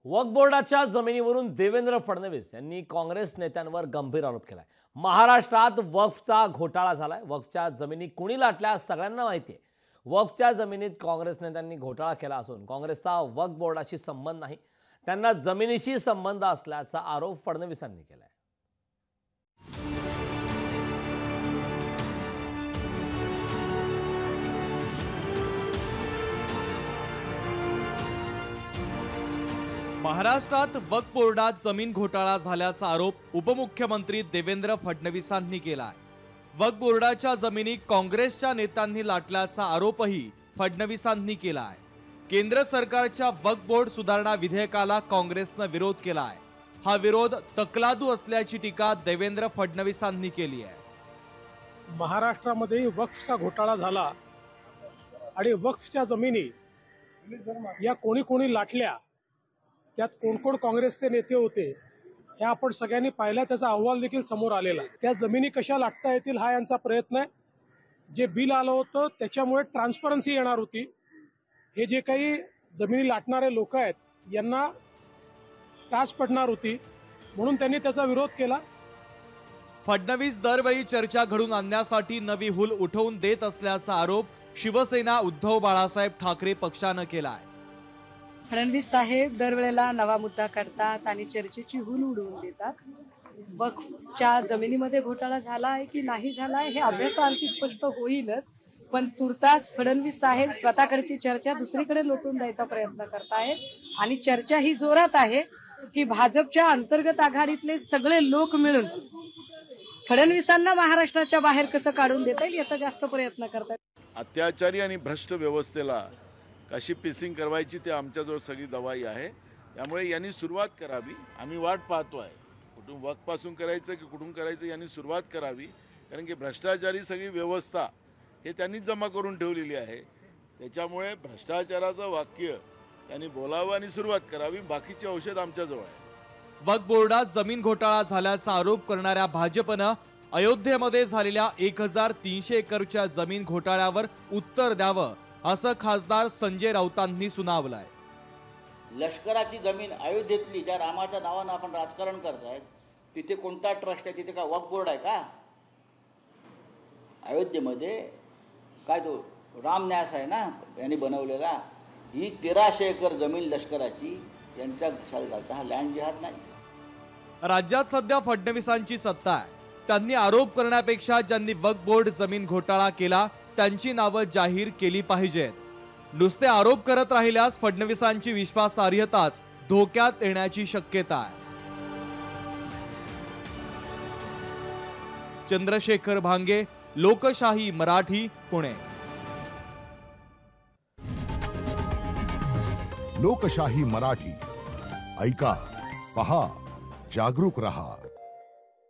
वक्फ बोर्डाच्या जमिनीवरून देवेंद्र फडणवीस यांनी काँग्रेस नेत्यांवर गंभीर आरोप केलाय। महाराष्ट्रात वक्फचा घोटाळा झालाय। वक्फच्या जमिनी कुणी लाटल्या सगळ्यांना माहिती आहे। वक्फच्या जमिनीत काँग्रेस नेत्यांनी घोटाळा केला असून काँग्रेसचा वक्फ बोर्डाशी संबंध नाही, त्यांना जमिनीशी संबंध असल्याचा आरोप फडणवीसांनी केलाय। महाराष्ट्रात वक्फ बोर्डात जमीन घोटाळा झाल्याचा आरोप उपमुख्यमंत्री देवेंद्र फडणवीसांनी केलाय। वक्फ बोर्डाच्या जमिनी काँग्रेसच्या नेत्यांनी लाटल्याचा आरोपही फडणवीसांनी केलाय। केंद्र सरकारच्या वक्फ बोर्ड सुधारणा विधेयकाला काँग्रेसने विरोध केलाय। हा विरोध तकलादू असल्याची टीका देवेंद्र फडणवीसांनी केली आहे। महाराष्ट्रामध्ये वक्फचा घोटाळा झाला आणि वक्फच्या जमिनी या कोणी लाटल्या, त्यात कोण कोण काँग्रेसचे नेते होते हे आपण सगळ्यांनी पाहिलं। त्याचा अहवाल देखील समोर आलेला। त्या जमिनी कशा लाटता येतील हा यांचा प्रयत्न आहे। जे बिल आलं होतं त्याच्यामुळे ट्रान्सपरन्सी येणार होती। हे जे काही जमिनी लाटणारे लोक आहेत यांना त्रास पडणार होती, म्हणून त्यांनी त्याचा विरोध केला। फडणवीस दरवेळी चर्चा घडून आणण्यासाठी नवी हुल उठवून देत असल्याचा आरोप शिवसेना उद्धव बाळासाहेब ठाकरे पक्षानं केलाय। फडणवीस साहेब दरवेळेला नवा मुद्दा काढतात आणि चर्चेची हुल उडवून देतात। वक्फच्या जमिनीमध्ये घोटाळा झाला आहे की नाही झाला आहे हे अभ्यासाअंती स्पष्ट होईलच, पण तुर्तास फडणवीस साहेब स्वतःकडची चर्चा दुसरीकडे लोटून द्यायचा प्रयत्न करतायत आणि चर्चा ही जोरात आहे की भाजपच्या अंतर्गत आघाडीतले सगळे लोक मिळून फडणवीसांना महाराष्ट्राच्या बाहेर कसं काढून देता येईल याचा जास्त प्रयत्न करतात। अत्याचारी आणि भ्रष्ट व्यवस्थेला कशी पिसिंग करवायची ते आमच्याजवळ सगळी दवाई आहे। त्यामुळे यांनी सुरुवात करावी। आम्ही वाट पाहतो आहे कुठून वक्फपासून करायचं की कुठून करायचं, यांनी सुरुवात करावी। कारण की भ्रष्टाचारी सगळी व्यवस्था हे त्यांनीच जमा करून ठेवलेली आहे। त्याच्यामुळे भ्रष्टाचाराचं वाक्य त्यांनी बोलावं आणि सुरुवात करावी। बाकीचे औषध आमच्याजवळ आहे। वक्फ बोर्डात जमीन घोटाळा झाल्याचा आरोप करणाऱ्या भाजपनं अयोध्येमध्ये झालेल्या 1300 एकरच्या जमीन घोटाळ्यावर उत्तर द्यावं असं खासदार संजय राऊतांनी सुनावलंय। लष्कराची जमीन अयोध्येतली ज्या रामाच्या नावानं आपण राजकारण करतायत तिथे कोणता ट्रस्ट आहे? तिथे का वक्फ बोर्ड आहे का? अयोध्येमध्ये काय तो राम न्यास आहे ना यांनी बनवलेला, ही 1300 एकर जमीन लष्कराची यांच्या घशाला घालता हा लँड जिहाद नाही। राज्यात सध्या फडणवीसांची सत्ता आहे। त्यांनी आरोप करण्यापेक्षा ज्यांनी वक्फ बोर्ड जमीन घोटाळा केला त्यांची नावं जाहीर केली पाहिजेत। नुसते आरोप करत राहिल्यास फडणवीसांची विश्वासार्हताच धोक्यात येण्याची शक्यता आहे। चंद्रशेखर भांगे, लोकशाही मराठी, पुणे। लोकशाही मराठी ऐका, पहा, जागरूक रहा।